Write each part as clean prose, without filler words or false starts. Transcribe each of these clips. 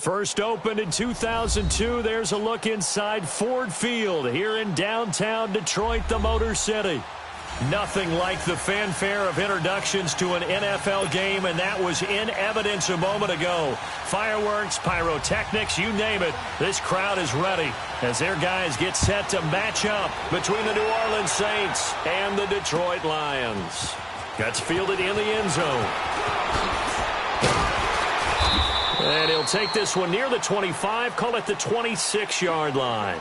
First opened in 2002, there's a look inside Ford Field here in downtown Detroit, the Motor City. Nothing like the fanfare of introductions to an NFL game, and that was in evidence a moment ago. Fireworks, pyrotechnics, you name it. This crowd is ready as their guys get set to match up between the New Orleans Saints and the Detroit Lions. Gets fielded in the end zone. And he'll take this one near the 25, call it the 26-yard line.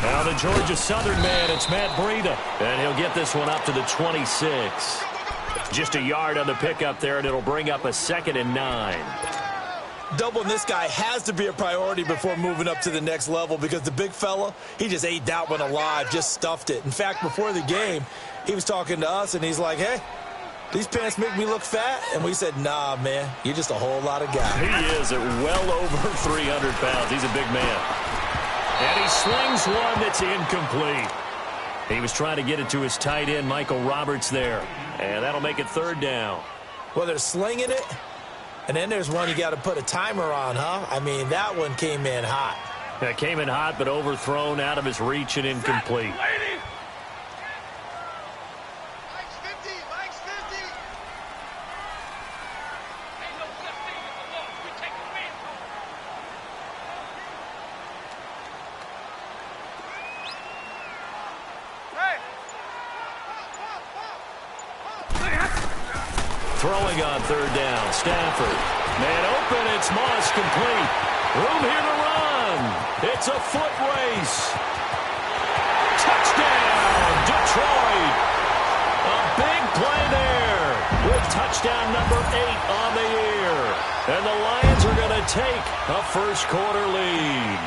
Now the Georgia Southern man, it's Matt Breida, and he'll get this one up to the 26. Just a yard on the pickup there, and it'll bring up a 2nd and 9. Doubling this guy has to be a priority before moving up to the next level because the big fella, he just ate that one alive, just stuffed it. In fact, before the game, he was talking to us, and he's like, hey, these pants make me look fat? And we said, nah, man, you're just a whole lot of guy. He is at well over 300 pounds. He's a big man. And he slings one that's incomplete. He was trying to get it to his tight end, Michael Roberts, there. And that'll make it 3rd down. Well, they're slinging it, and then there's one you got to put a timer on, huh? I mean, that one came in hot. That came in hot, but overthrown out of his reach and incomplete. Throwing on 3rd down, Stafford. Man open, it's Moss, complete. Room here to run. It's a foot race. Touchdown, Detroit. A big play there with touchdown number 8 on the year. And the Lions are going to take a first-quarter lead.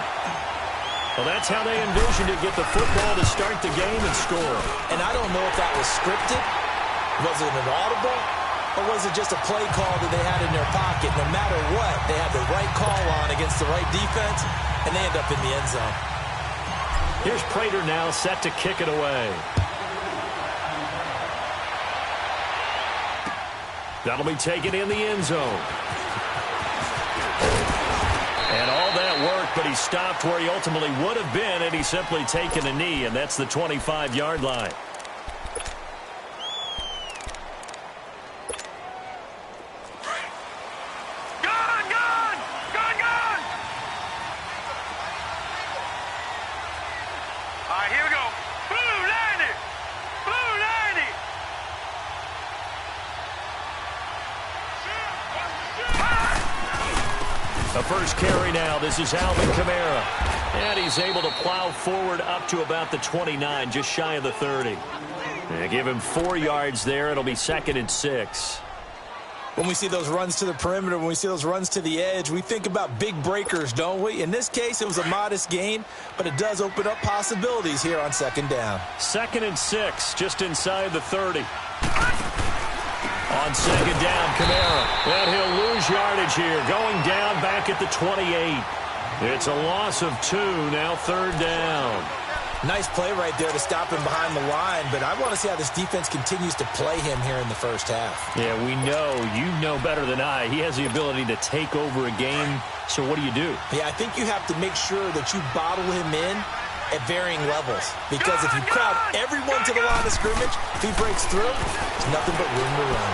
Well, that's how they envisioned it, get the football to start the game and score. And I don't know if that was scripted. Was it an audible? Or was it just a play call that they had in their pocket? No matter what, they had the right call on against the right defense, and they end up in the end zone. Here's Prater now set to kick it away. That'll be taken in the end zone. And all that work, but he stopped where he ultimately would have been, and he's simply taken a knee, and that's the 25-yard line. The first carry now. This is Alvin Kamara. And he's able to plow forward up to about the 29, just shy of the 30. And give him 4 yards there. It'll be 2nd and 6. When we see those runs to the perimeter, when we see those runs to the edge, we think about big breakers, don't we? In this case, it was a modest gain, but it does open up possibilities here on 2nd down. 2nd and 6, just inside the 30. On 2nd down, Kamara. And he'll lose yardage here. Going down back at the 28. It's a loss of 2. Now 3rd down. Nice play right there to stop him behind the line, but I want to see how this defense continues to play him here in the first half. Yeah, we know. You know better than I. He has the ability to take over a game. So what do you do? Yeah, I think you have to make sure that you bottle him in at varying levels. Because if you crowd everyone to the line of scrimmage, if he breaks through, there's nothing but room to run.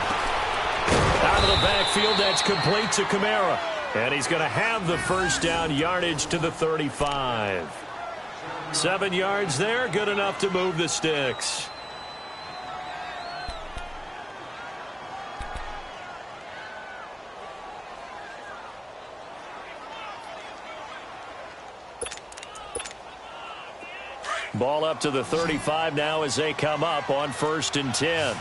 Out of the backfield, that's complete to Kamara. And he's going to have the first down, yardage to the 35. 7 yards there, good enough to move the sticks. Ball up to the 35 now as they come up on 1st and 10.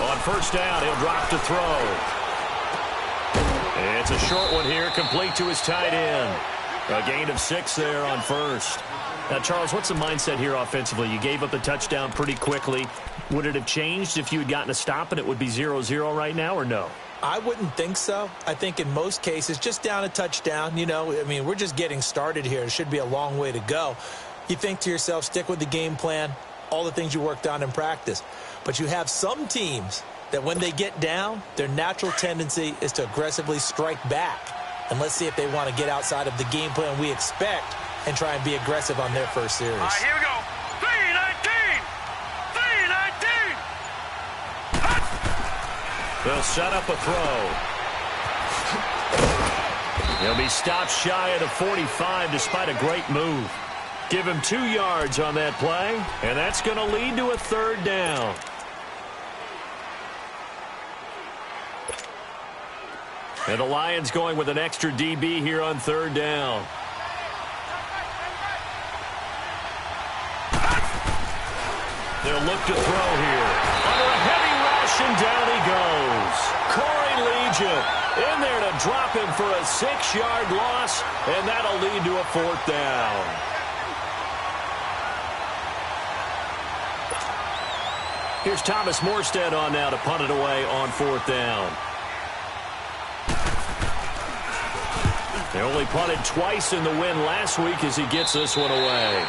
On 1st down, he'll drop to throw. It's a short one here, complete to his tight end. A gain of 6 there on first. Now, Charles, what's the mindset here offensively? You gave up the touchdown pretty quickly. Would it have changed if you had gotten a stop and it would be 0-0 right now, or no? I wouldn't think so. I think in most cases, just down a touchdown, I mean, we're just getting started here. It should be a long way to go. You think to yourself, stick with the game plan, all the things you worked on in practice. But you have some teams that when they get down, their natural tendency is to aggressively strike back. And let's see if they want to get outside of the game plan we expect and try and be aggressive on their first series. All right, here we go. 3-19! 3-19! They'll set up a throw. He'll be stopped shy of the 45 despite a great move. Give him 2 yards on that play, and that's going to lead to a 3rd down. And the Lions going with an extra DB here on 3rd down. They'll look to throw here. Under a heavy rush, and down he goes. Corey Legion in there to drop him for a 6-yard loss, and that'll lead to a 4th down. Here's Thomas Morstead on now to punt it away on 4th down. They only punted twice in the win last week as he gets this one away.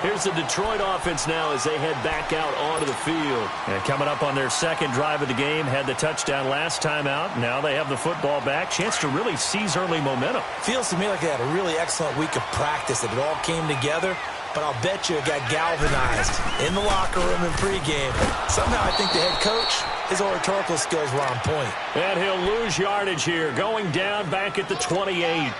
Here's the Detroit offense now as they head back out onto the field. And coming up on their 2nd drive of the game, had the touchdown last time out. Now they have the football back. Chance to really seize early momentum. Feels to me like they had a really excellent week of practice, that it all came together. But I'll bet you it got galvanized in the locker room in pregame. Somehow I think the head coach, his oratorical skills were on point. And he'll lose yardage here, going down back at the 28.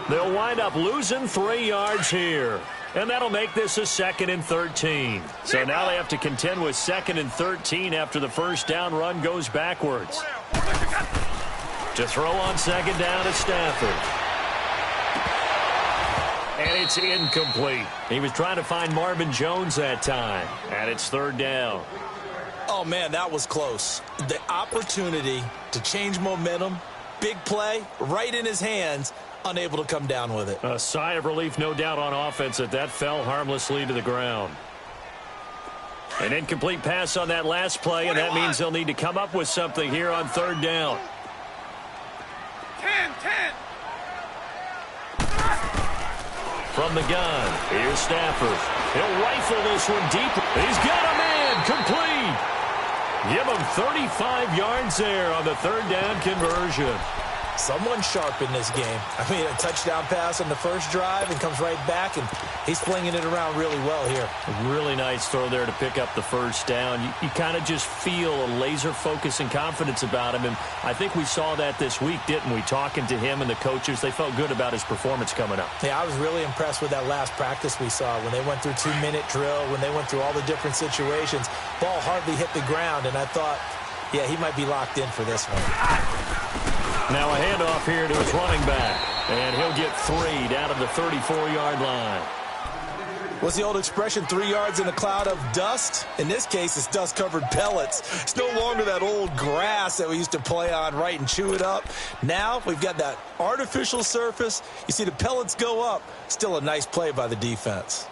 They'll wind up losing 3 yards here. And that'll make this a 2nd and 13. So now they have to contend with 2nd and 13 after the first down run goes backwards. To throw on 2nd down is Stafford. And it's incomplete. He was trying to find Marvin Jones that time. And it's 3rd down. Oh, man, that was close. The opportunity to change momentum, big play, right in his hands, unable to come down with it. A sigh of relief, no doubt, on offense that fell harmlessly to the ground. An incomplete pass on that last play, and that means they'll need to come up with something here on 3rd down. 10. From the gun, here's Stafford. He'll rifle this one deep. He's got a man, complete. Give him 35 yards there on the 3rd down conversion. Someone sharp in this game. I mean, a touchdown pass on the first drive and comes right back, and he's flinging it around really well here. A really nice throw there to pick up the first down. You kind of just feel a laser focus and confidence about him, and I think we saw that this week, didn't we? Talking to him and the coaches, they felt good about his performance coming up. Yeah, I was really impressed with that last practice we saw when they went through 2-minute drill, when they went through all the different situations. Ball hardly hit the ground, and I thought, yeah, he might be locked in for this one. Now a handoff here to his running back. And he'll get 3 down at the 34-yard line. What's the old expression, 3 yards in a cloud of dust? In this case, it's dust-covered pellets. It's no longer that old grass that we used to play on, right, and chew it up. Now we've got that artificial surface. You see the pellets go up. Still a nice play by the defense.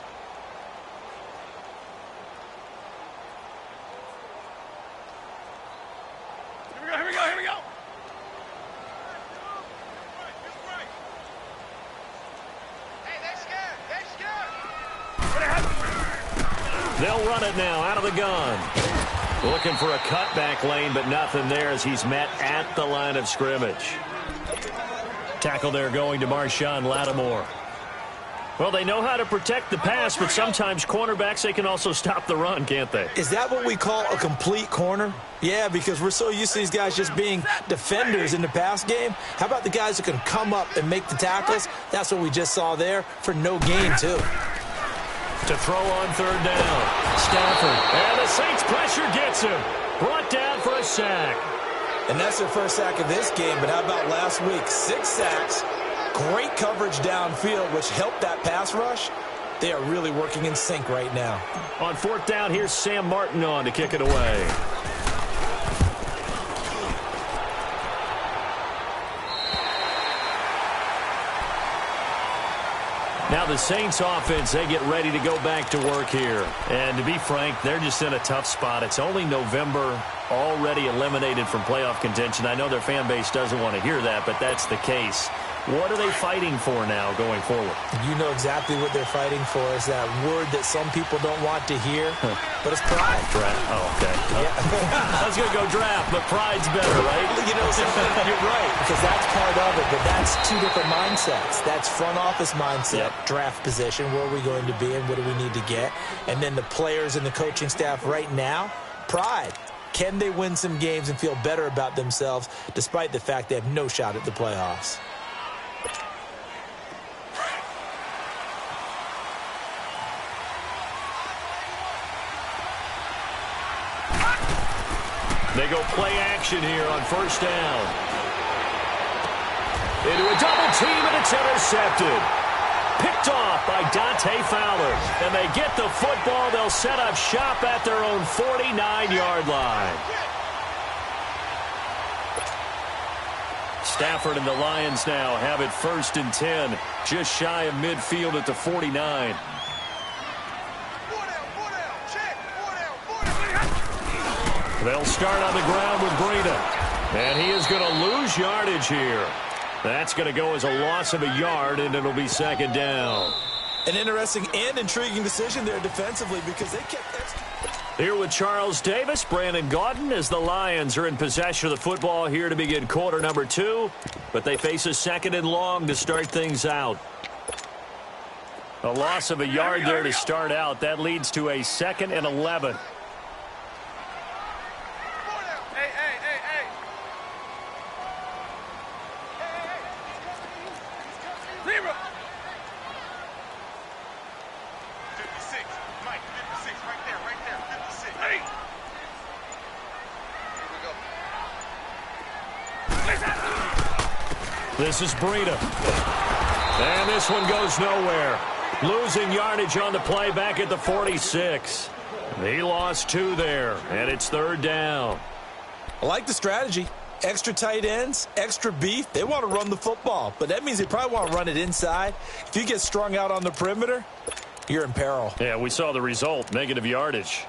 Here we go. They'll run it now out of the gun. Looking for a cutback lane, but nothing there as he's met at the line of scrimmage. Tackle there going to Marshawn Lattimore. Well, they know how to protect the pass, but sometimes cornerbacks, they can also stop the run, can't they? Is that what we call a complete corner? Yeah, because we're so used to these guys just being defenders in the pass game. How about the guys who can come up and make the tackles? That's what we just saw there for no gain, too. To throw on 3rd down. Stafford. And the Saints pressure gets him. Brought down for a sack. And that's their first sack of this game, but how about last week? 6 sacks. Great coverage downfield, which helped that pass rush. They are really working in sync right now. On 4th down, here's Sam Martin on to kick it away. the Saints offense, they get ready to go back to work here. And to be frank, they're just in a tough spot. It's only November, already eliminated from playoff contention. I know their fan base doesn't want to hear that, but that's the case. What are they fighting for now going forward? You know exactly what they're fighting for. Is that word that some people don't want to hear, but it's pride. Draft. Oh, okay. Yeah. I was going to go draft, but pride's better, right? You know, you're right, because that's part of it, but that's two different mindsets. That's front office mindset, draft position, where are we going to be and what do we need to get? And then the players and the coaching staff right now, pride. Can they win some games and feel better about themselves despite the fact they have no shot at the playoffs? They go play action here on first down. Into a double team, and it's intercepted. Picked off by Dante Fowler. And they get the football. They'll set up shop at their own 49-yard line. Stafford and the Lions now have it 1st and 10. Just shy of midfield at the 49. They'll start on the ground with Breida. And he is going to lose yardage here. That's going to go as a loss of a yard, and it'll be 2nd down. An interesting and intriguing decision there defensively because they kept... Here with Charles Davis, Brandon Gaudin, as the Lions are in possession of the football here to begin quarter number 2. But they face a 2nd and long to start things out. A loss of a yard there to start out. That leads to a 2nd and 11. This is Breida. And this one goes nowhere. Losing yardage on the play back at the 46. He lost 2 there, and it's 3rd down. I like the strategy. Extra tight ends, extra beef. They want to run the football, but that means they probably want to run it inside. If you get strung out on the perimeter, you're in peril. Yeah, we saw the result, negative yardage.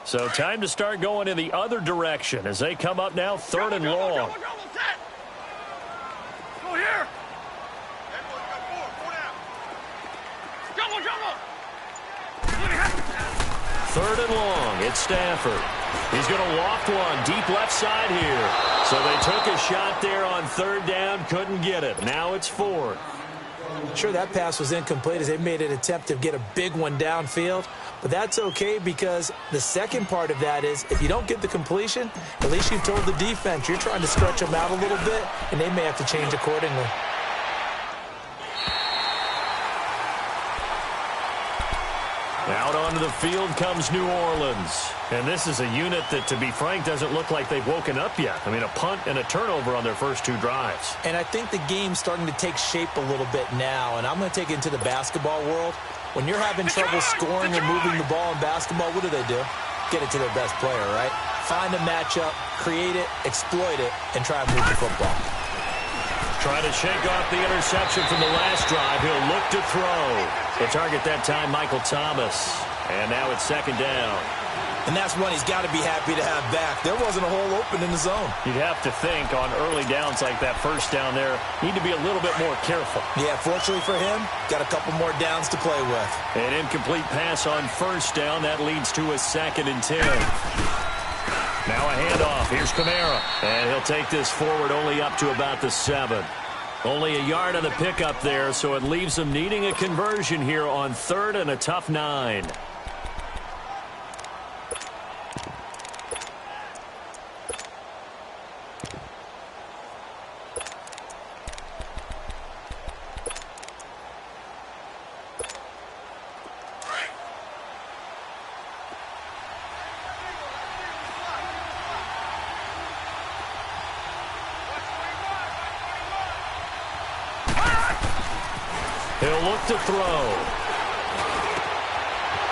So time to start going in the other direction as they come up now 3rd and long. Go here. 3rd and long. It's Stafford. He's going to loft one deep left side here. So they took a shot there on 3rd down, couldn't get it. Now it's 4th. Sure, that pass was incomplete as they made an attempt to get a big one downfield. But that's okay because the second part of that is if you don't get the completion, at least you've told the defense you're trying to stretch them out a little bit, and they may have to change accordingly. Out onto the field comes New Orleans. And this is a unit that, to be frank, doesn't look like they've woken up yet. I mean, a punt and a turnover on their first 2 drives. And I think the game's starting to take shape a little bit now, and I'm going to take it into the basketball world. When you're having trouble scoring or moving the ball in basketball, what do? Get it to their best player, right? Find a matchup, create it, exploit it, and try and move the football. Trying to shake off the interception from the last drive. He'll look to throw. The target that time, Michael Thomas. And now it's 2nd down. And that's one he's got to be happy to have back. There wasn't a hole open in the zone. You'd have to think on early downs like that first down there, need to be a little bit more careful. Yeah, fortunately for him, got a couple more downs to play with. An incomplete pass on first down. That leads to a 2nd and 10. Now a handoff. Here's Kamara. And he'll take this forward only up to about the 7. Only a yard on the pickup there, so it leaves them needing a conversion here on 3rd and a tough 9. He'll look to throw.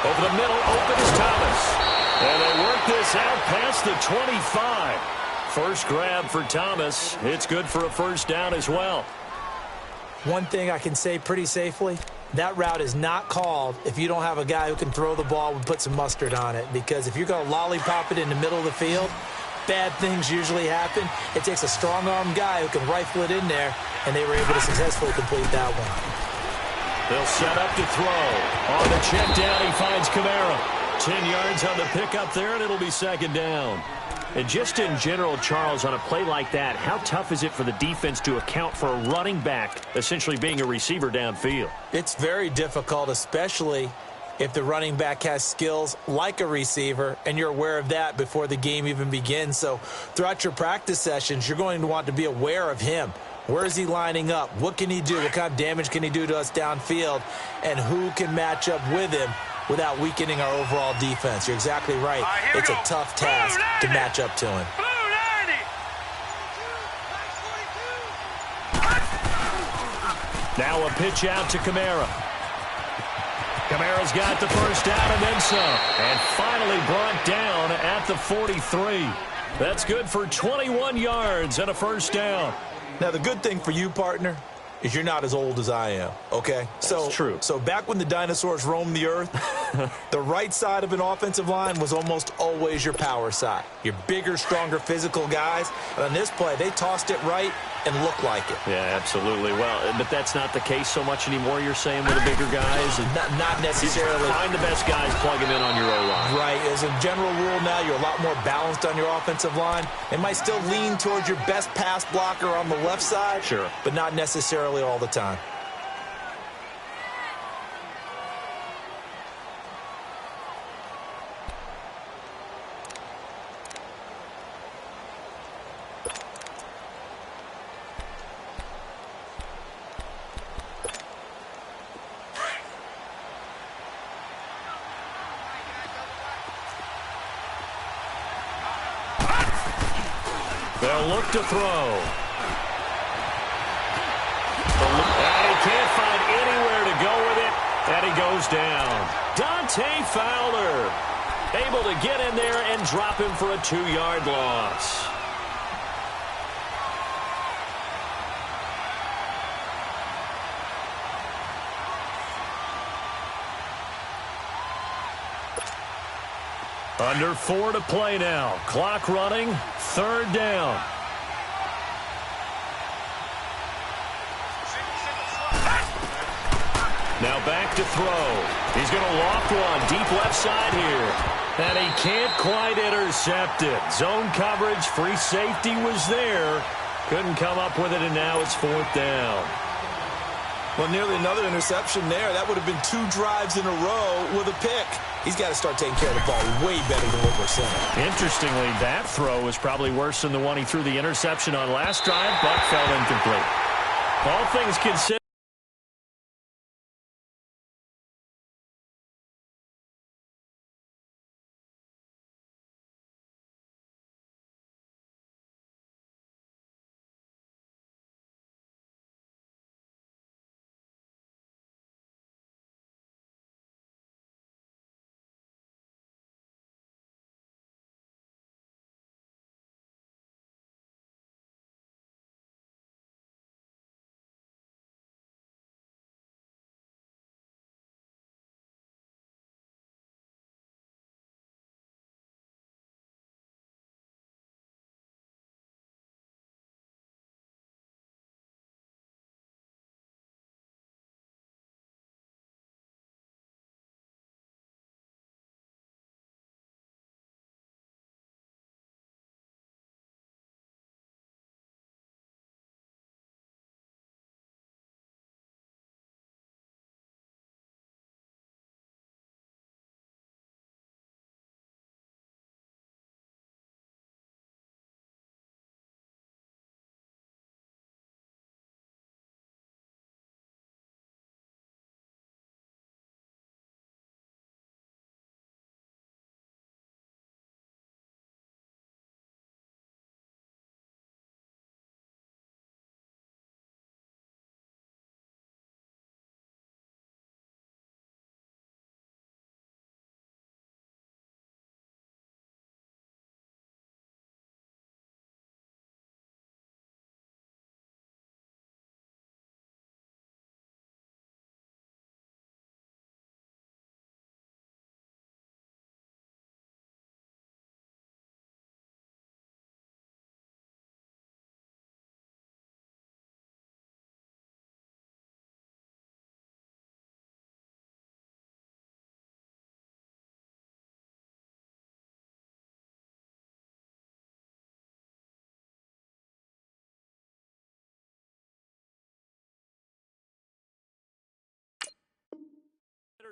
Over the middle, open is Thomas. And they work this out past the 25. First grab for Thomas. It's good for a first down as well. One thing I can say pretty safely, that route is not called if you don't have a guy who can throw the ball and put some mustard on it. Because if you're going to lollipop it in the middle of the field, bad things usually happen. It takes a strong-armed guy who can rifle it in there, and they were able to successfully complete that one. They'll set up to throw. On the check down, he finds Kamara. 10 yards on the pickup there, and it'll be second down. And just in general, Charles, on a play like that, how tough is it for the defense to account for a running back essentially being a receiver downfield? It's very difficult, especially if the running back has skills like a receiver, and you're aware of that before the game even begins. So throughout your practice sessions, you're going to want to be aware of him. Where is he lining up? What can he do? What kind of damage can he do to us downfield? And who can match up with him without weakening our overall defense? You're exactly right. It's a tough task to match up to him. Now a pitch out to Kamara. Kamara's got the first down and then some. And finally brought down at the 43. That's good for 21 yards and a first down. Now, the good thing for you, partner, is you're not as old as I am, okay? That's true. So back when the dinosaurs roamed the earth, the right side of an offensive line was almost always your power side. Your bigger, stronger, physical guys. And on this play, they tossed it right and looked like it. Yeah, absolutely. Well, but that's not the case so much anymore, you're saying, with the bigger guys? Not necessarily. Find the best guys, plug them in on your O-line. Right. As a general rule now, you're a lot more balanced on your offensive line. It might still lean towards your best pass blocker on the left side. Sure. But not necessarily all the time. They'll look to throw. And he can't find anywhere to go with it. And he goes down. Dante Fowler able to get in there and drop him for a 2-yard loss. Under 4 to play now. Clock running. 3rd down. Now back to throw. He's going to loft one deep left side here. And he can't quite intercept it. Zone coverage, free safety was there. Couldn't come up with it, and now it's 4th down. Well, nearly another interception there. That would have been 2 drives in a row with a pick. He's got to start taking care of the ball way better than what we're seeing. Interestingly, that throw was probably worse than the one he threw the interception on last drive, but fell incomplete. All things considered.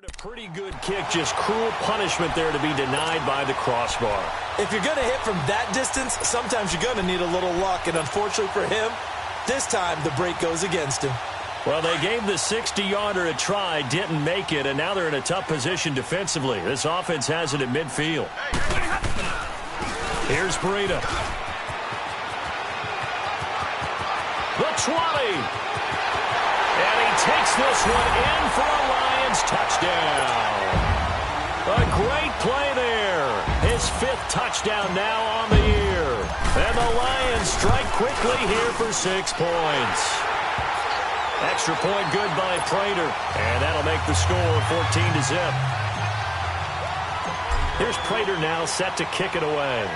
A pretty good kick, just cruel punishment there to be denied by the crossbar. If you're going to hit from that distance, sometimes you're going to need a little luck. And unfortunately for him, this time the break goes against him. Well, they gave the 60-yarder a try, didn't make it, and now they're in a tough position defensively. This offense has it at midfield. Here's Breida. The 20. And he takes this one in for a Lions touchdown. A great play there. His 5th touchdown now on the year. And the Lions strike quickly here for 6 points. Extra point good by Prater. And that'll make the score 14-0. Here's Prater now set to kick it away.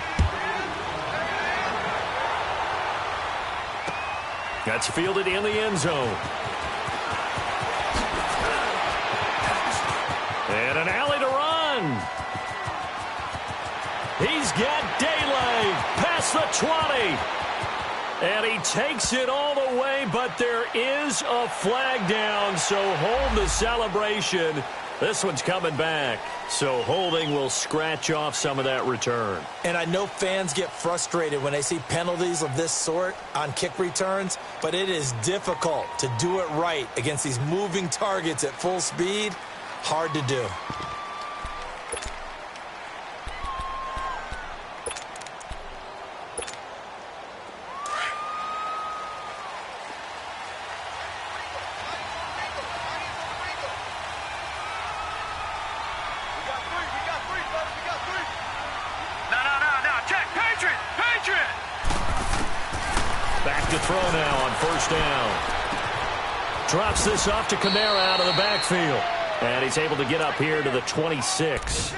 That's fielded in the end zone. And an alley to run. He's got daylight past the 20. And he takes it all the way, but there is a flag down, so hold the celebration. This one's coming back, so holding will scratch off some of that return. And I know fans get frustrated when they see penalties of this sort on kick returns, but it is difficult to do it right against these moving targets at full speed. Hard to do. Throw now on first down. Drops this off to Kamara out of the backfield. And he's able to get up here to the 26.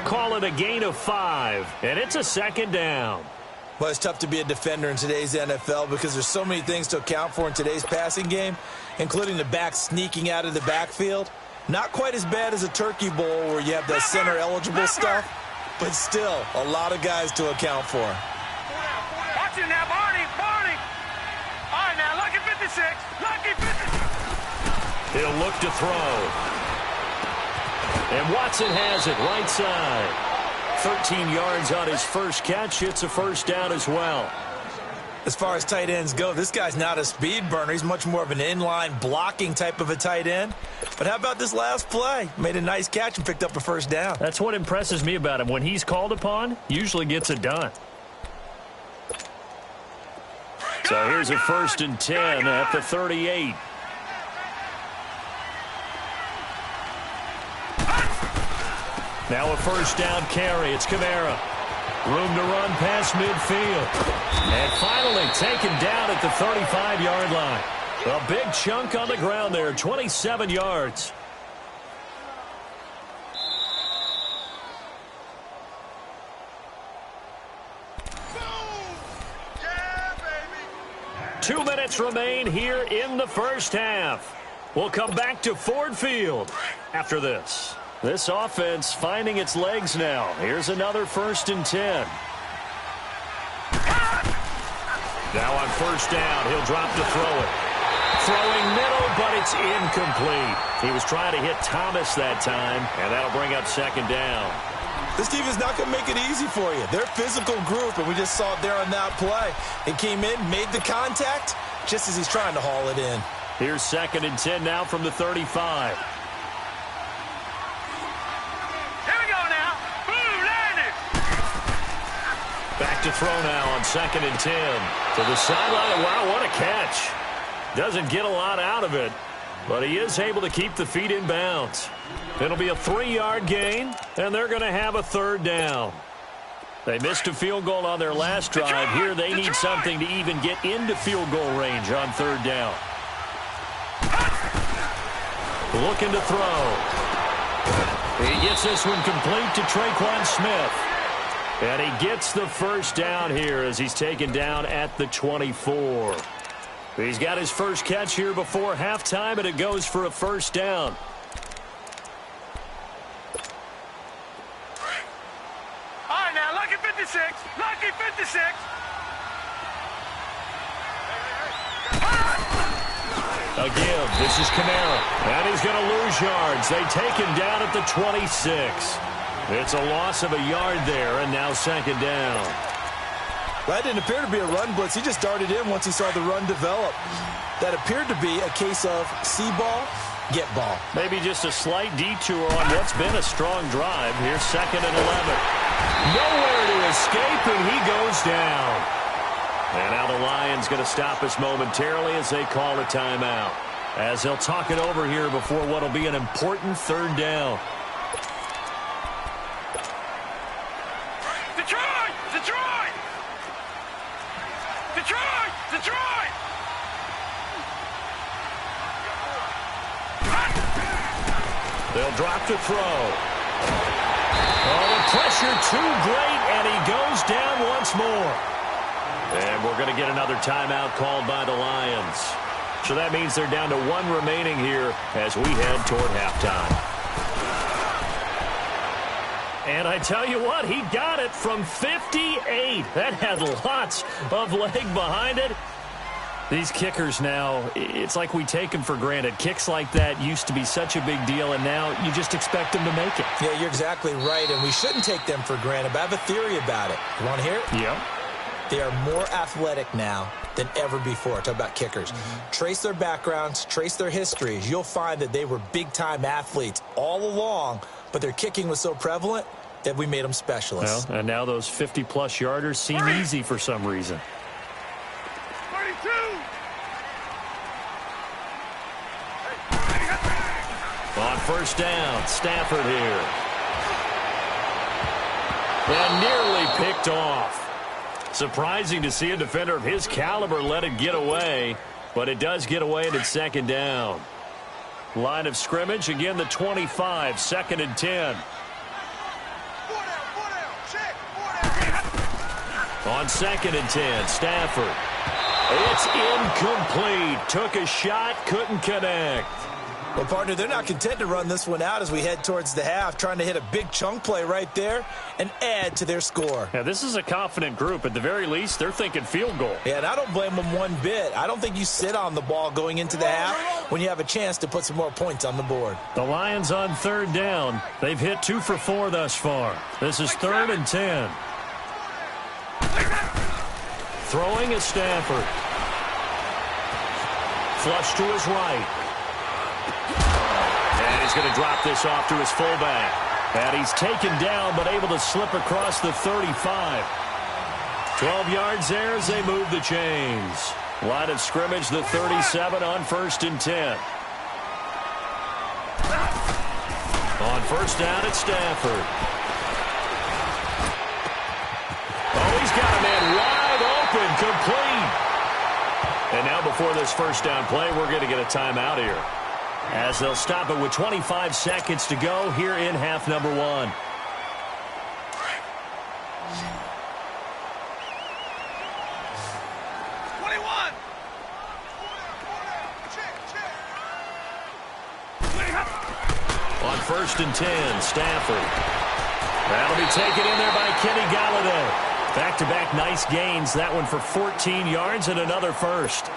Call it a gain of 5. And it's a second down. Well, it's tough to be a defender in today's NFL because there's so many things to account for in today's passing game, including the back sneaking out of the backfield. Not quite as bad as a turkey bowl where you have that center-eligible stuff, but still a lot of guys to account for. Watch it now, Barney. All right, now, lucky 56. Lucky 56. He'll look to throw. And Watson has it right side. 13 yards on his first catch. It's a first down as well. As far as tight ends go, this guy's not a speed burner. He's much more of an inline blocking type of a tight end. But how about this last play? Made a nice catch and picked up a first down. That's what impresses me about him. When he's called upon, usually gets it done. So here's a 1st and 10 at the 38. Now a first down carry. It's Kamara. Room to run past midfield. And finally taken down at the 35-yard line. A big chunk on the ground there, 27 yards. Yeah, baby. 2 minutes remain here in the first half. We'll come back to Ford Field after this. This offense finding its legs now. Here's another 1st and 10. Now on first down, he'll drop to throw it. Throwing middle, but it's incomplete. He was trying to hit Thomas that time, and that'll bring up 2nd down. This team is not going to make it easy for you. They're a physical group, and we just saw it there on that play. He came in, made the contact, just as he's trying to haul it in. Here's 2nd and 10 now from the 35. Back to throw now on 2nd and 10. To the sideline. Wow, what a catch. Doesn't get a lot out of it, but he is able to keep the feet in bounds. It'll be a 3-yard gain, and they're going to have a 3rd down. They missed a field goal on their last drive. Here they need something to even get into field goal range on 3rd down. Looking to throw. He gets this one complete to Traquan Smith. And he gets the first down here as he's taken down at the 24. He's got his first catch here before halftime, and it goes for a first down. All right, now, lucky 56. Lucky 56. A give. This is Kamara. And he's going to lose yards. They take him down at the 26. It's a loss of a yard there, and now second down. That didn't appear to be a run blitz. He just darted in once he saw the run develop. That appeared to be a case of see ball, get ball. Maybe just a slight detour on what's been a strong drive. Here's second and 11. Nowhere to escape, and he goes down. And now the Lions going to stop us momentarily as they call a timeout. As they'll talk it over here before what will be an important third down. Detroit! Detroit! Detroit! Detroit! They'll drop to throw. Oh, the pressure too great, and he goes down once more. And we're going to get another timeout called by the Lions. So that means they're down to one remaining here as we head toward halftime. And I tell you what, he got it from 58. That had lots of leg behind it. These kickers now, it's like we take them for granted. Kicks like that used to be such a big deal, and now you just expect them to make it. Yeah, you're exactly right, and we shouldn't take them for granted. But I have a theory about it. You want to hear it? Yeah. They are more athletic now than ever before. Talk about kickers. Trace their backgrounds, trace their histories. You'll find that they were big-time athletes all along, but their kicking was so prevalent that we made them specialists. Well, and now those 50-plus yarders seem easy for some reason. 32! On first down, Stafford here. And nearly picked off. Surprising to see a defender of his caliber let it get away, but it does get away and it's second down. Line of scrimmage, again the 25, second and 10. On second and 10, Stafford. It's incomplete. Took a shot, couldn't connect. Well, partner, they're not content to run this one out as we head towards the half, trying to hit a big chunk play right there and add to their score. Yeah, this is a confident group. At the very least, they're thinking field goal. Yeah, and I don't blame them one bit. I don't think you sit on the ball going into the half when you have a chance to put some more points on the board. The Lions on third down. They've hit 2 for 4 thus far. This is third and 10. Throwing is Stafford. Flush to his right. And he's going to drop this off to his fullback. And he's taken down but able to slip across the 35. 12 yards there as they move the chains. Line of scrimmage, the 37 on first and 10. On first down, it's Stafford. Oh, he's got a man wide open, complete. And now before this first down play, we're going to get a timeout here, as they'll stop it with 25 seconds to go here in half number 1. On first and 10, Stafford. That'll be taken in there by Kenny Galladay. Back-to-back nice gains. That one for 14 yards and another first.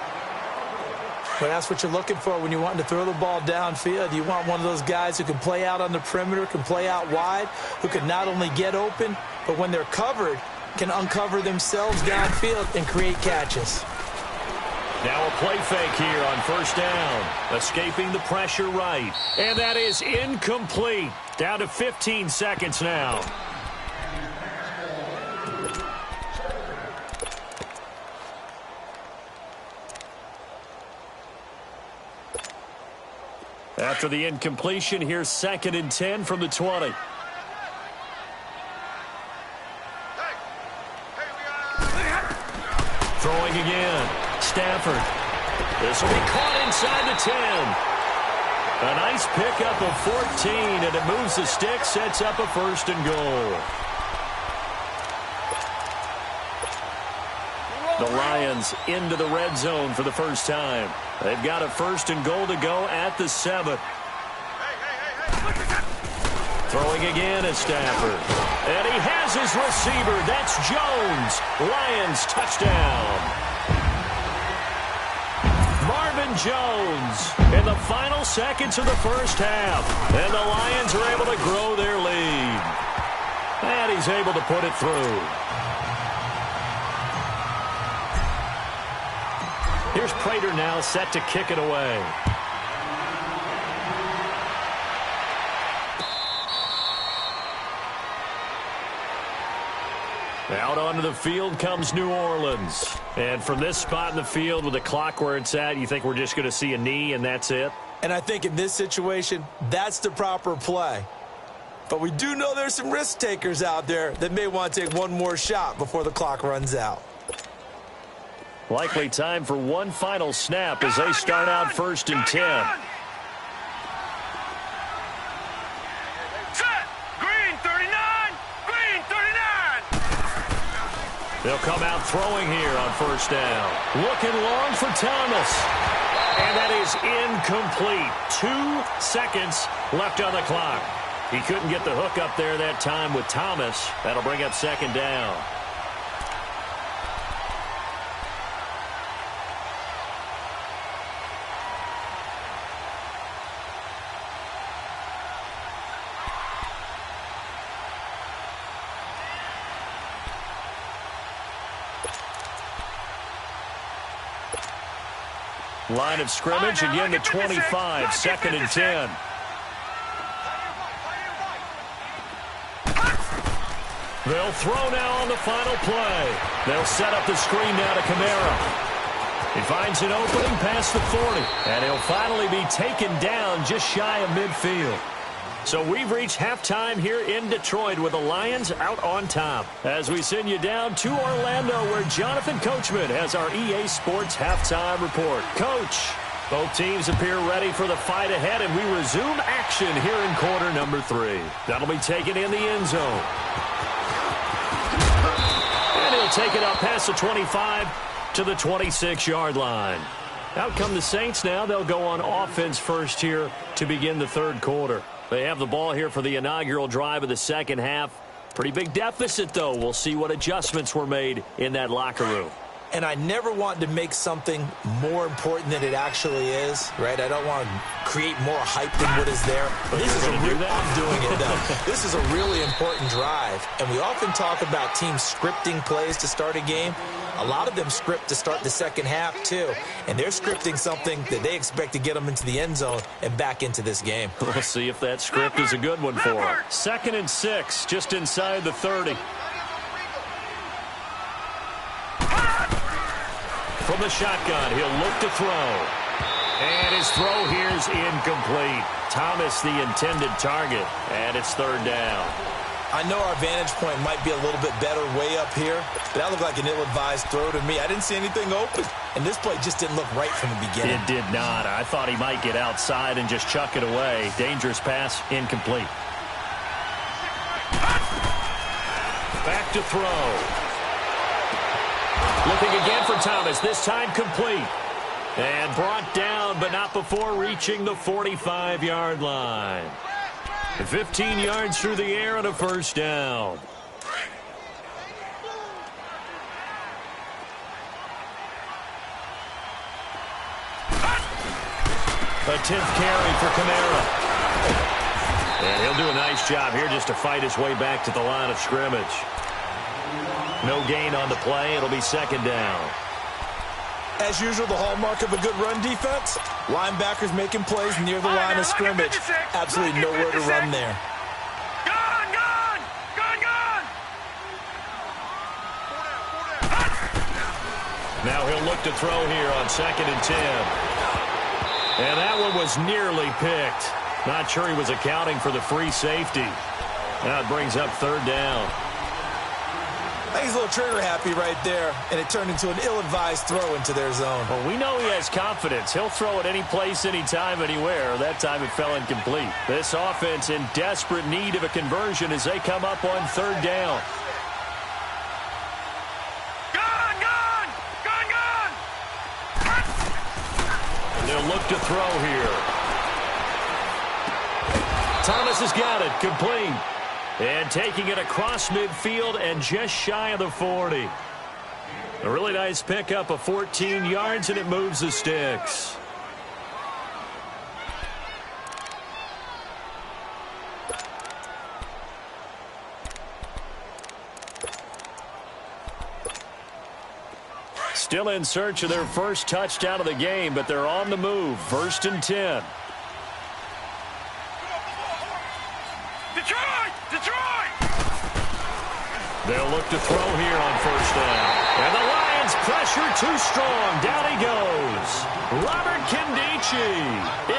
Well, that's what you're looking for when you're wanting to throw the ball downfield. You want one of those guys who can play out on the perimeter, can play out wide, who can not only get open, but when they're covered, can uncover themselves downfield and create catches. Now a play fake here on first down. Escaping the pressure right. And that is incomplete. Down to 15 seconds now. After the incompletion, here's second and 10 from the 20. Throwing again. Stafford. This will be caught inside the 10. A nice pickup of 14, and it moves the stick, sets up a first and goal. The Lions into the red zone for the first time. They've got a first and goal to go at the 7. Throwing again is Stafford. And he has his receiver. That's Jones. Lions touchdown. Marvin Jones in the final seconds of the first half. And the Lions are able to grow their lead. And he's able to put it through. Here's Prater now set to kick it away. Out onto the field comes New Orleans. And from this spot in the field with the clock where it's at, you think we're just going to see a knee and that's it? And I think in this situation, that's the proper play. But we do know there's some risk takers out there that may want to take one more shot before the clock runs out. Likely time for one final snap as they start out 1st and 10. Set. Green 39. Green 39. They'll come out throwing here on 1st down. Looking long for Thomas. And that is incomplete. 2 seconds left on the clock. He couldn't get the hook up there that time with Thomas. That'll bring up 2nd down. Line of scrimmage, again the 25, 2nd and 10. They'll throw now on the final play. They'll set up the screen now to Kamara. He finds an opening past the 40, and he'll finally be taken down just shy of midfield. So we've reached halftime here in Detroit with the Lions out on top. As we send you down to Orlando where Jonathan Coachman has our EA Sports halftime report. Coach, both teams appear ready for the fight ahead, and we resume action here in quarter number 3. That'll be taken in the end zone. And he'll take it up past the 25 to the 26-yard line. Out come the Saints now. They'll go on offense first here to begin the 3rd quarter. They have the ball here for the inaugural drive of the 2nd half. Pretty big deficit, though. We'll see what adjustments were made in that locker room. And I never want to make something more important than it actually is, right? I don't want to create more hype than what is there. But this is I'm doing it, though. This is a really important drive. And we often talk about teams scripting plays to start a game. A lot of them script to start the 2nd half, too. And they're scripting something that they expect to get them into the end zone and back into this game. We'll see if that script is a good one for them. 2nd and 6, just inside the 30. From the shotgun, he'll look to throw. And his throw here's incomplete. Thomas, the intended target, and it's 3rd down. I know our vantage point might be a little bit better way up here, but that looked like an ill-advised throw to me. I didn't see anything open, and this play just didn't look right from the beginning. It did not. I thought he might get outside and just chuck it away. Dangerous pass, incomplete. Back to throw. Looking again for Thomas, this time complete. And brought down, but not before reaching the 45-yard line. 15 yards through the air and a 1st down. A 10th carry for Kamara. And he'll do a nice job here just to fight his way back to the line of scrimmage. No gain on the play. It'll be 2nd down. As usual, the hallmark of a good run defense, linebackers making plays near the line of scrimmage. Absolutely nowhere to run there. Gone, gone, gone, gone. Now he'll look to throw here on 2nd and 10. And that one was nearly picked. Not sure he was accounting for the free safety. Now it brings up 3rd down. I think he's a little trigger happy right there, and it turned into an ill-advised throw into their zone. Well, we know he has confidence. He'll throw it any place, anytime, anywhere. That time it fell incomplete. This offense in desperate need of a conversion as they come up on 3rd down. Gone, gone, gone, gone. And they'll look to throw here. Thomas has got it, complete. And taking it across midfield and just shy of the 40. A really nice pickup of 14 yards, and it moves the sticks. Still in search of their first touchdown of the game, but they're on the move. 1st and 10. Detroit! They'll look to throw here on 1st down. And the Lions pressure too strong. Down he goes. Robert Kindici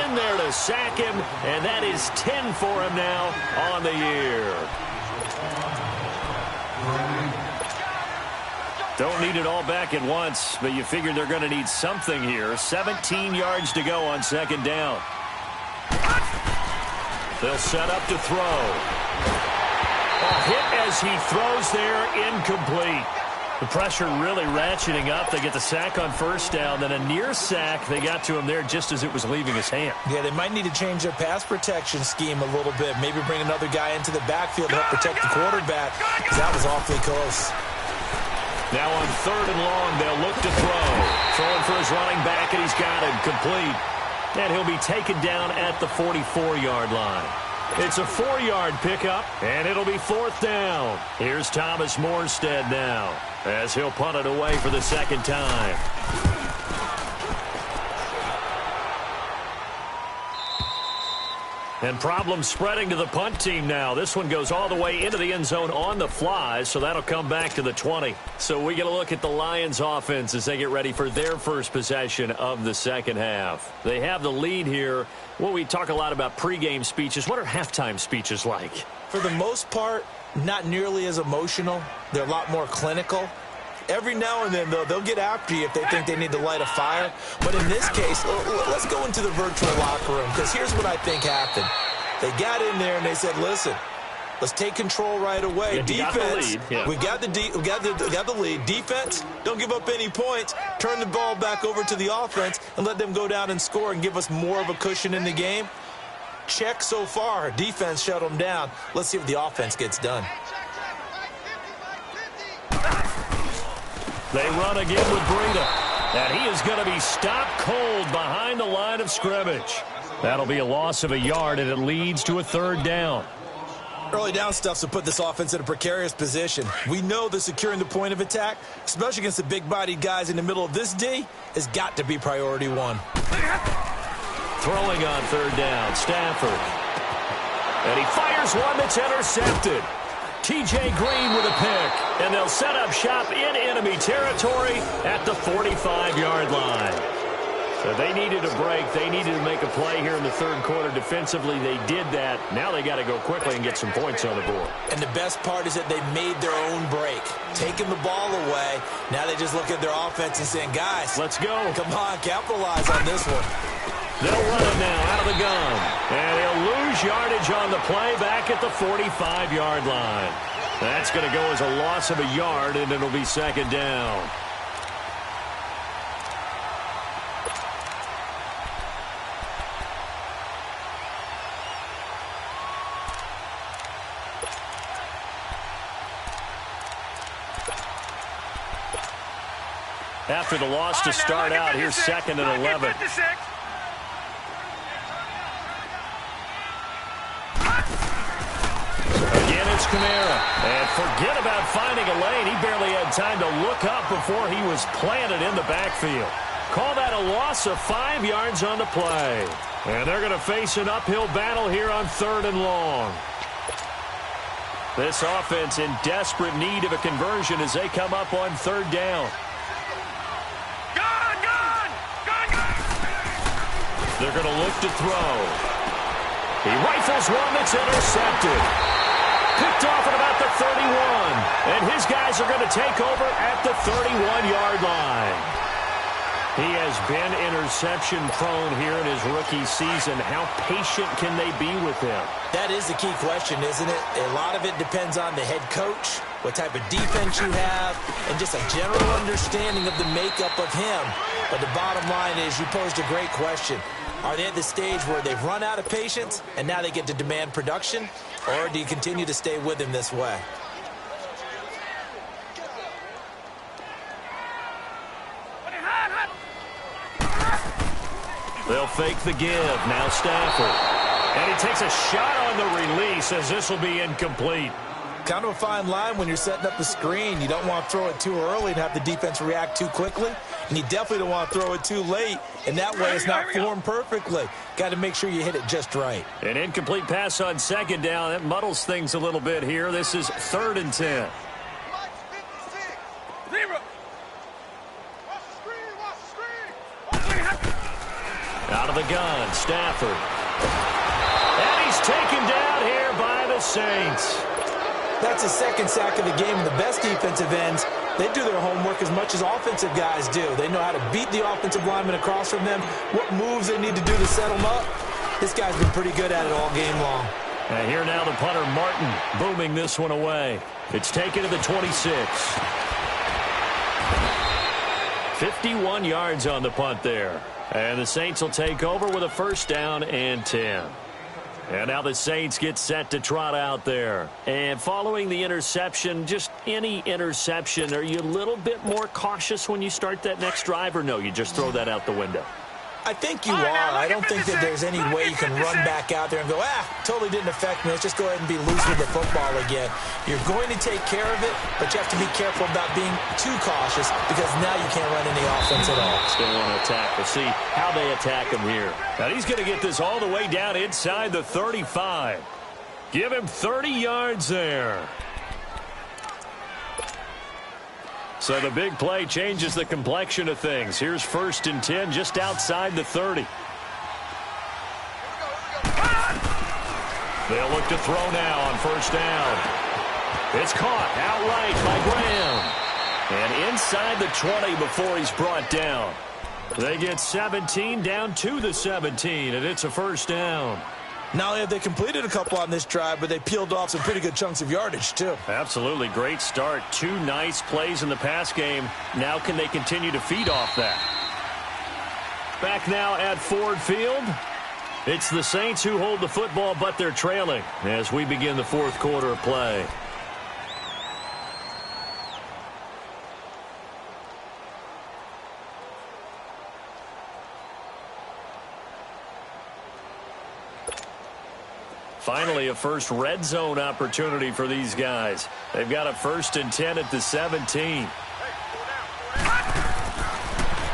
in there to sack him, and that is 10 for him now on the year. Don't need it all back at once, but you figure they're going to need something here. 17 yards to go on 2nd down. They'll set up to throw. A hit as he throws there, incomplete. The pressure really ratcheting up. They get the sack on 1st down, then a near sack. They got to him there just as it was leaving his hand. Yeah, they might need to change their pass protection scheme a little bit. Maybe bring another guy into the backfield to help protect the quarterback, because that was awfully close. Now on 3rd and long, they'll look to throw. Throwing for his running back, and he's got him complete. And he'll be taken down at the 44-yard line. It's a 4-yard pickup, and it'll be 4th down. Here's Thomas Morstead now, as he'll punt it away for the 2nd time. And problems spreading to the punt team now. This one goes all the way into the end zone on the fly, so that'll come back to the 20. So we get a look at the Lions offense as they get ready for their first possession of the 2nd half. They have the lead here. Well, we talk a lot about pregame speeches. What are halftime speeches like? For the most part, not nearly as emotional. They're a lot more clinical. Every now and then, though, they'll get after you if they think they need to light a fire. But in this case, let's go into the virtual locker room, because here's what I think happened. They got in there and they said, listen, let's take control right away. Defense, we got the lead. Defense, don't give up any points. Turn the ball back over to the offense and let them go down and score and give us more of a cushion in the game. Check so far. Defense shut them down. Let's see if the offense gets done. They run again with Breida, and he is going to be stopped cold behind the line of scrimmage. That'll be a loss of a yard, and it leads to a 3rd down. Early down stuff to put this offense in a precarious position. We know that securing the point of attack, especially against the big-bodied guys in the middle of this D, has got to be priority 1. Throwing on 3rd down, Stafford. And he fires one that's intercepted. T.J. Green with a pick, and they'll set up shop in enemy territory at the 45-yard line. So they needed a break. They needed to make a play here in the 3rd quarter defensively. They did that. Now they got to go quickly and get some points on the board. And the best part is that they made their own break, taking the ball away. Now they just look at their offense and saying, guys, let's go. Come on, capitalize on this one. They'll run it now out of the gun. And he'll lose yardage on the play back at the 45-yard line. That's going to go as a loss of a yard, and it'll be 2nd down. After the loss to start out, here's 2nd and 11. Again, it's Kamara. And forget about finding a lane. He barely had time to look up before he was planted in the backfield. Call that a loss of 5 yards on the play. And they're going to face an uphill battle here on 3rd and long. This offense in desperate need of a conversion as they come up on 3rd down. They're going to look to throw. He rifles one that's intercepted. Picked off at about the 31. And his guys are going to take over at the 31-yard line. He has been interception prone here in his rookie season. How patient can they be with him? That is the key question, isn't it? A lot of it depends on the head coach, what type of defense you have, and just a general understanding of the makeup of him. But the bottom line is you posed a great question. Are they at the stage where they've run out of patience and now they get to demand production? Or do you continue to stay with him this way? They'll fake the give. Now Stafford. And he takes a shot on the release as this will be incomplete. Kind of a fine line when you're setting up the screen. You don't want to throw it too early and have the defense react too quickly. And you definitely don't want to throw it too late. And that way it's not formed perfectly. Got to make sure you hit it just right. An incomplete pass on second down. That muddles things a little bit here. This is 3rd and 10. Out of the gun, Stafford. And he's taken down here by the Saints. That's his 2nd sack of the game. And the best defensive ends, they do their homework as much as offensive guys do. They know how to beat the offensive lineman across from them, what moves they need to do to set them up. This guy's been pretty good at it all game long. And here now the punter, Martin, booming this one away. It's taken to the 26. 51 yards on the punt there. And the Saints will take over with a 1st down and 10. And now the Saints get set to trot out there. And following the interception, just any interception, are you a little bit more cautious when you start that next drive, or no, you just throw that out the window? I think you are. I don't think that there's any way you can run back out there and go, totally didn't affect me. Let's just go ahead and be loose with the football again. You're going to take care of it, but you have to be careful about being too cautious because now you can't run any offense at all. Still want to attack. We'll see how they attack him here. Now he's going to get this all the way down inside the 35. Give him 30 yards there. So the big play changes the complexion of things. Here's 1st and 10 just outside the 30. They'll look to throw now on 1st down. It's caught outright by Graham. And inside the 20 before he's brought down. They get 17 down to the 17, and it's a 1st down. Not only have they completed a couple on this drive, but they peeled off some pretty good chunks of yardage, too. Absolutely. Great start. 2 nice plays in the pass game. Now can they continue to feed off that? Back now at Ford Field. It's the Saints who hold the football, but they're trailing as we begin the 4th quarter of play. Finally, a first red zone opportunity for these guys. They've got a 1st and 10 at the 17.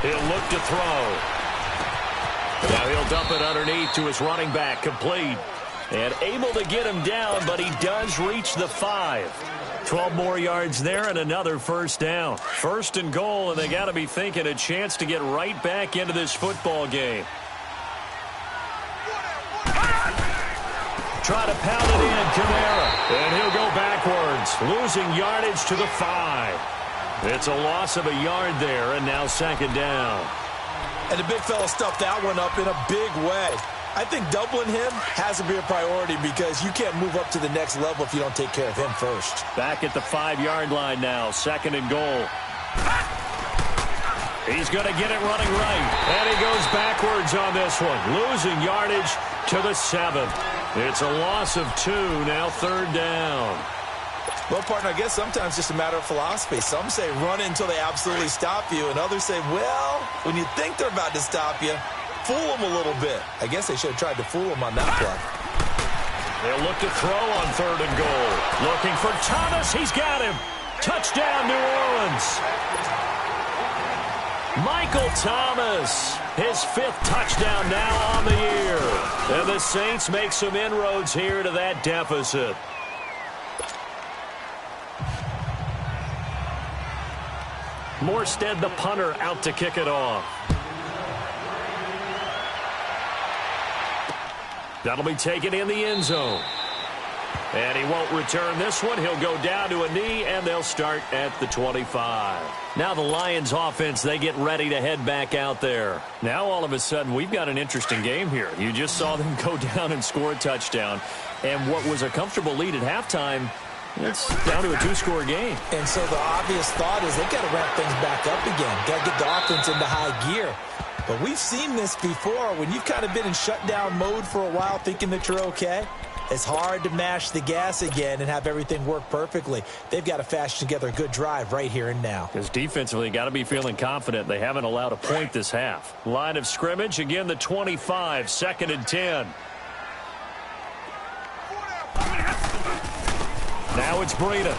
He'll look to throw. Now he'll dump it underneath to his running back, complete. And able to get him down, but he does reach the 5. 12 more yards there and another 1st down. 1st and goal, and they got to be thinking a chance to get right back into this football game. Try to pound it in, Kamara. And he'll go backwards, losing yardage to the 5. It's a loss of a yard there, and now 2nd down. And the big fella stuffed that one up in a big way. I think doubling him has to be a priority because you can't move up to the next level if you don't take care of him first. Back at the 5-yard line now, 2nd and goal. He's going to get it running right. And he goes backwards on this one, losing yardage to the 7. It's a loss of 2, now 3rd down. Well, partner, I guess sometimes it's just a matter of philosophy. Some say run until they absolutely stop you, and others say, well, when you think they're about to stop you, fool them a little bit. I guess they should have tried to fool them on that play. They'll look to throw on 3rd and goal. Looking for Thomas. He's got him. Touchdown, New Orleans. Michael Thomas, his 5th touchdown now on the year. And the Saints make some inroads here to that deficit. Morstead, the punter, out to kick it off. That'll be taken in the end zone. And he won't return this one. He'll go down to a knee, and they'll start at the 25. Now the Lions offense, they get ready to head back out there. Now all of a sudden, we've got an interesting game here. You just saw them go down and score a touchdown. And what was a comfortable lead at halftime, it's down to a 2-score game. And so the obvious thought is they've got to ramp things back up again. Got to get the offense into high gear. But we've seen this before. When you've kind of been in shutdown mode for a while thinking that you're okay, it's hard to mash the gas again and have everything work perfectly. They've got to fashion together a good drive right here and now. Because defensively, got to be feeling confident. They haven't allowed a point this half. Line of scrimmage, again, the 25, 2nd and 10. Now So it's Breida.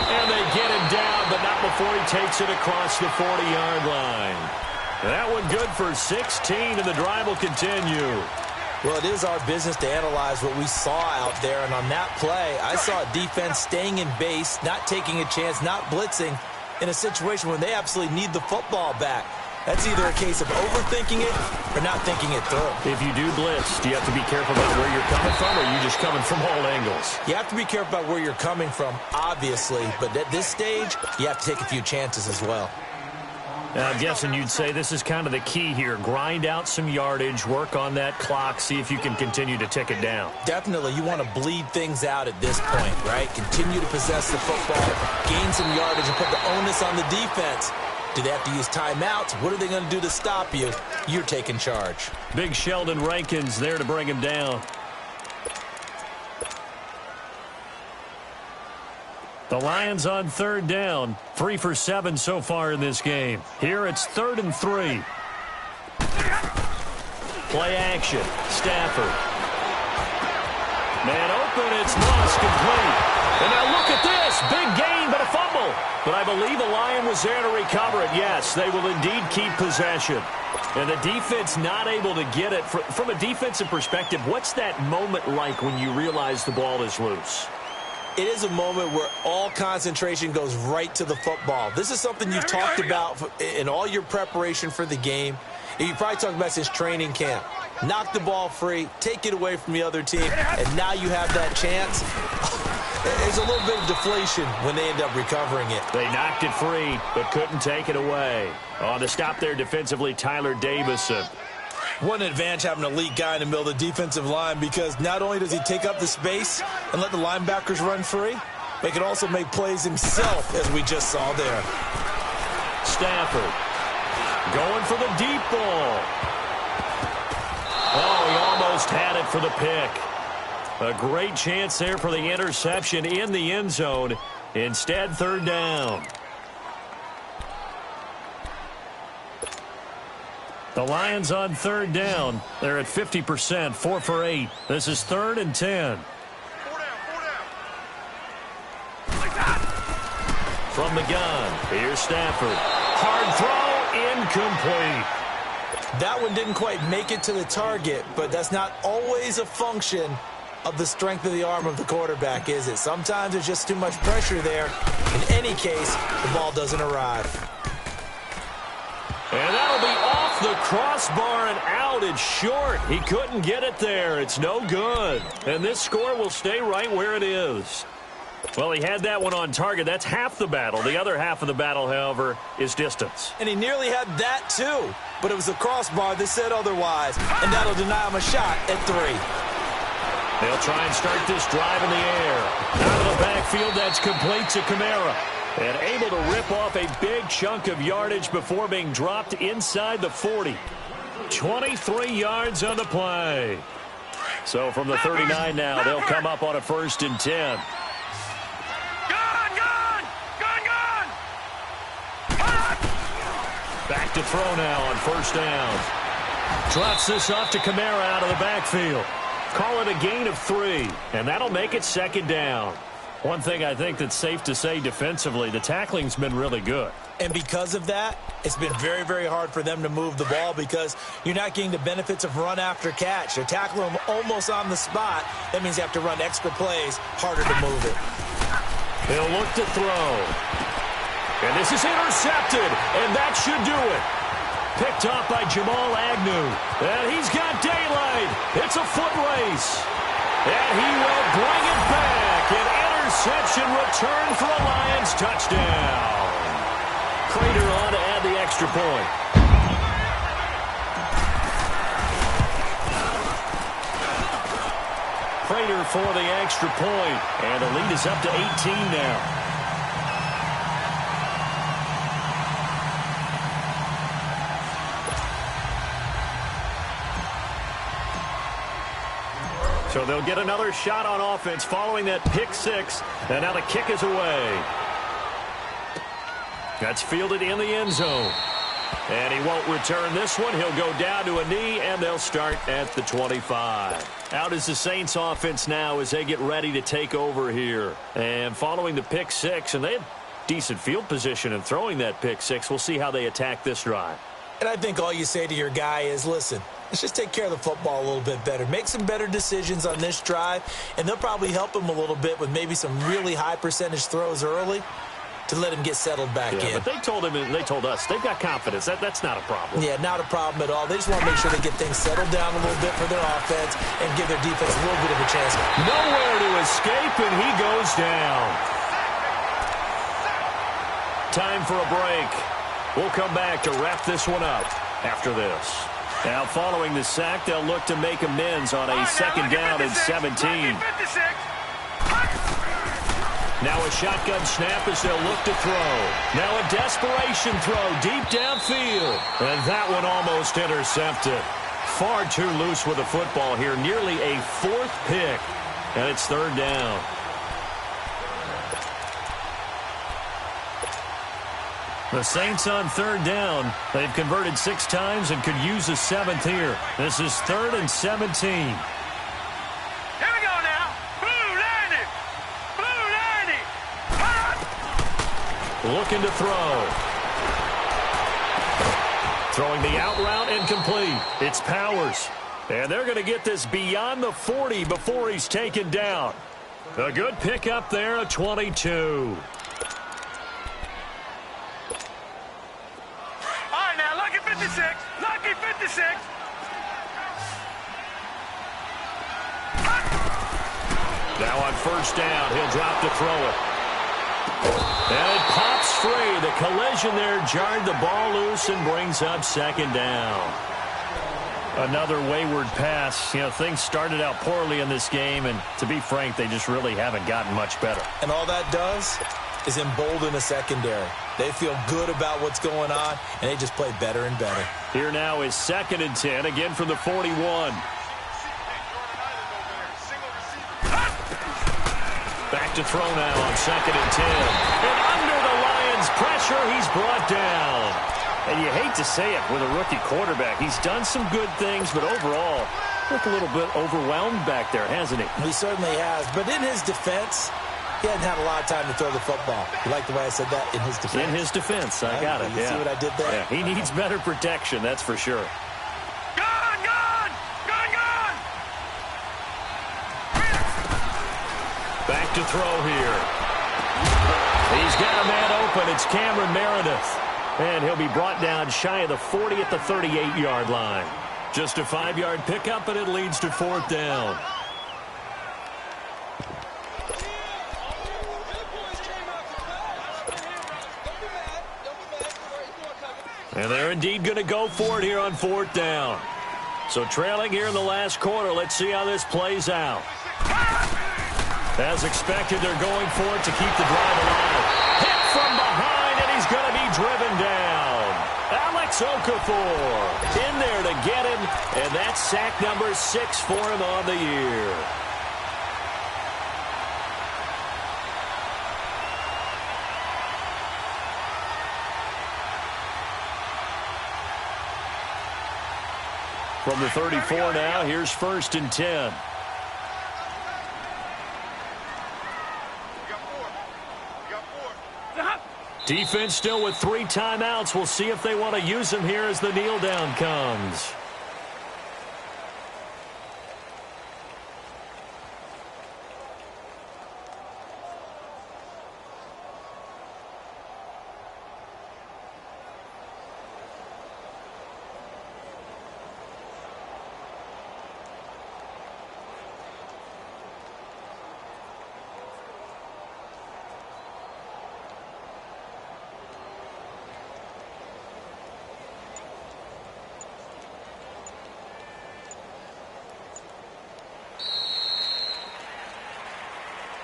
And they get him down, but not before he takes it across the 40-yard line. That one good for 16, and the drive will continue. Well, it is our business to analyze what we saw out there, and on that play, I saw a defense staying in base, not taking a chance, not blitzing in a situation when they absolutely need the football back. That's either a case of overthinking it or not thinking it through. If you do blitz, do you have to be careful about where you're coming from, or are you just coming from all angles? You have to be careful about where you're coming from, obviously, but at this stage, you have to take a few chances as well. I'm guessing you'd say this is kind of the key here. Grind out some yardage, work on that clock, see if you can continue to tick it down. Definitely. You want to bleed things out at this point, right? Continue to possess the football, gain some yardage, and put the onus on the defense. Do they have to use timeouts? What are they going to do to stop you? You're taking charge. Big Sheldon Rankins there to bring him down. The Lions on third down. 3 for 7 so far in this game. Here it's 3rd and 3. Play action. Stafford. Man open. It's lost complete. And now look at this. Big gain, but a fumble. But I believe a Lion was there to recover it. Yes, they will indeed keep possession. And the defense not able to get it. From a defensive perspective, what's that moment like when you realize the ball is loose? It is a moment where all concentration goes right to the football. This is something you've talked about in all your preparation for the game. You probably talked about since training camp. Knock the ball free, take it away from the other team, and now you have that chance. There's a little bit of deflation when they end up recovering it. They knocked it free, but couldn't take it away. On the stop there defensively, Tyler Davison. What an advantage having an elite guy in the middle of the defensive line, because not only does he take up the space and let the linebackers run free, but he can also make plays himself, as we just saw there. Stafford going for the deep ball. Oh, he almost had it for the pick. A great chance there for the interception in the end zone. Instead, 3rd down. The Lions on 3rd down. They're at 50%, 4 for 8. This is 3rd and 10. From the gun, here's Stafford. Hard throw, incomplete. That one didn't quite make it to the target, but that's not always a function of the strength of the arm of the quarterback, is it? Sometimes there's just too much pressure there. In any case, the ball doesn't arrive. And that'll be off the crossbar and out. It's short. He couldn't get it there. It's no good. And this score will stay right where it is. Well, he had that one on target. That's half the battle. The other half of the battle, however, is distance. And he nearly had that, too. But it was the crossbar that said otherwise. And that'll deny him a shot at 3. They'll try and start this drive in the air. Out of the backfield, that's complete to Kamara. And able to rip off a big chunk of yardage before being dropped inside the 40. 23 yards on the play. So from the 39 now, they'll come up on a 1st and 10. Back to throw now on 1st down. Drops this off to Kamara out of the backfield. Call it a gain of 3, and that'll make it 2nd down. One thing I think that's safe to say defensively, the tackling's been really good. And because of that, it's been very, very hard for them to move the ball because you're not getting the benefits of run after catch. They're tackling them almost on the spot. That means you have to run extra plays, harder to move it. He'll look to throw. And this is intercepted, and that should do it. Picked off by Jamal Agnew. And he's got daylight. It's a foot race. And he will bring it back. An interception return for a Lions touchdown. Prater on to add the extra point. Prater for the extra point. And the lead is up to 18 now. So they'll get another shot on offense following that pick 6. And now the kick is away. That's fielded in the end zone. And he won't return this one. He'll go down to a knee, and they'll start at the 25. Out is the Saints offense now as they get ready to take over here. And following the pick six, and they have decent field position in throwing that pick six. We'll see how they attack this drive. And I think all you say to your guy is, listen, let's just take care of the football a little bit better. Make some better decisions on this drive, and they'll probably help him a little bit with maybe some really high percentage throws early to let him get settled back in. But they told him, and they told us, they've got confidence. That's not a problem. Yeah, not a problem at all. They just want to make sure they get things settled down a little bit for their offense and give their defense a little bit of a chance. Nowhere to escape, and he goes down. Time for a break. We'll come back to wrap this one up after this. Now, following the sack, they'll look to make amends on a second down and 17. Now a shotgun snap as they'll look to throw. Now a desperation throw deep downfield. And that one almost intercepted. Far too loose with the football here. Nearly a fourth pick. And it's third down. The Saints on third down. They've converted 6 times and could use a 7th here. This is 3rd and 17. Looking to throw. Throwing the out route incomplete. It's Powers. And they're going to get this beyond the 40 before he's taken down. A good pickup there, a 22. All right, now, lucky 56. Lucky 56. Now on first down, he'll drop to throw it. And it pops free. The collision there jarred the ball loose and brings up second down. Another wayward pass. You know, things started out poorly in this game, and to be frank, they just really haven't gotten much better. And all that does is embolden the secondary. They feel good about what's going on, and they just play better and better. Here now is 2nd and 10, again from the 41. Back to throw now on 2nd and 10. And under the Lions' pressure, he's brought down. And you hate to say it with a rookie quarterback. He's done some good things, but overall, looked a little bit overwhelmed back there, hasn't he? He certainly has. But in his defense, he hadn't had a lot of time to throw the football. You like the way I said that? In his defense. In his defense. I got it. You see what I did there? Yeah, he needs better protection, that's for sure. Back to throw here. He's got a man open. It's Cameron Meredith. And he'll be brought down shy of the 40 at the 38-yard line. Just a 5-yard pickup, and it leads to 4th down. And they're indeed going to go for it here on 4th down. So trailing here in the last quarter. Let's see how this plays out. As expected, they're going for it to keep the drive alive. Hit from behind, and he's going to be driven down. Alex Okafor in there to get him, and that's sack number 6 for him on the year. From the 34 now, here's 1st and 10. Defense still with 3 timeouts. We'll see if they want to use them here as the kneel down comes.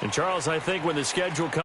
And, Charles, I think when the schedule comes